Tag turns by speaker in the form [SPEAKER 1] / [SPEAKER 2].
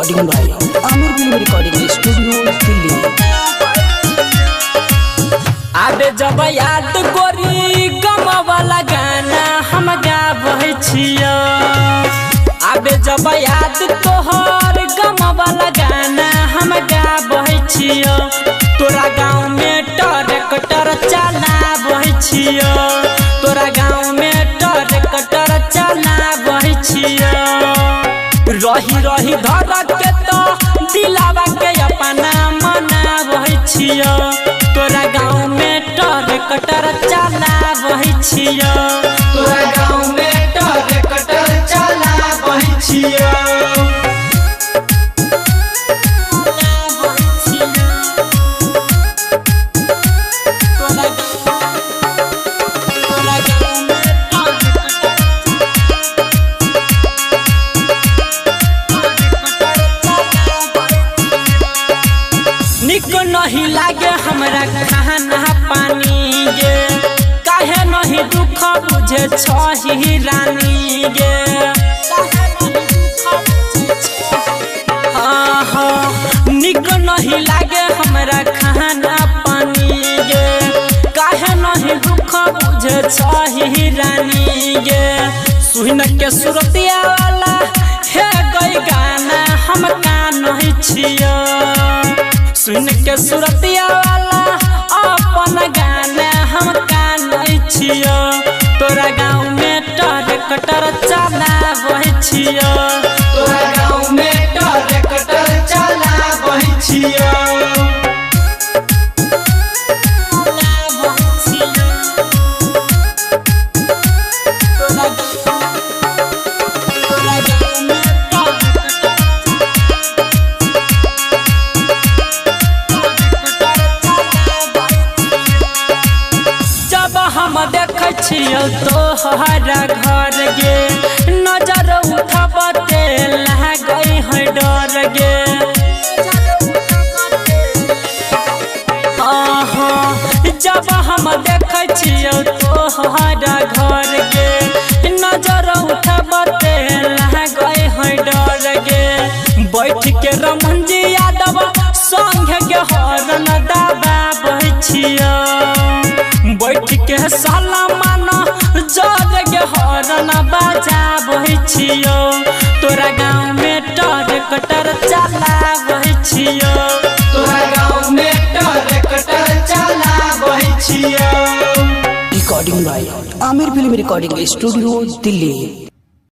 [SPEAKER 1] Recording भाई Aamir film recording studio Delhi.
[SPEAKER 2] आबे जब याद गोरी गम वाला गाना हम गाबै छियो। आबे जब याद तोहर गम वाला गाना हम गाबै छियो। तोरा गाँव में ट्रैक्टर चलाबै छियो। तोरा गाँव में ट्रैक्टर चलाबै छियो। रही रही धड़क के तो दिलावा के अपना मनाबै छियो। तोरा गाँव में ट्रैक्टर चलाबै छियो। तोरा गाँव में ट्रैक्टर चलाबै छियो। निक नहीं लागे हमरा खाना पानी गे। काहे नहीं दुख बुझे छही रानी गे। निक नहीं लागे हमरा खाना पानी गे। काहे नहीं दुख बुझे छही रानी गे। सुन के सुरतिया वाला हे गई गाना हम कान नहीं छियो। सुन के सुरतिया वाला अपन गाना हम कानै छियो। तोरा गाँव में ट्रैक्टर चलाबै छियो। तोरा गाँव में ट्रैक्टर चलाबै छियो। हम देखे छियो तोहरा घर गे। नजर उठबते लागै है डर गे। जब हम देखे छियो तोहरा घर गे। नजर उठबते लागै है डर गे। बैठ के रमन जी यादव संग के हरन दबाबै छियो। बैठ के साला माना जग के हरन बजाबै छियो। तोरा गाँव में ट्रैक्टर चलाबै छियो। तोरा गाँव में ट्रैक्टर चलाबै छियो।
[SPEAKER 1] रिकॉर्डिंग भाई Aamir film recording studio Delhi.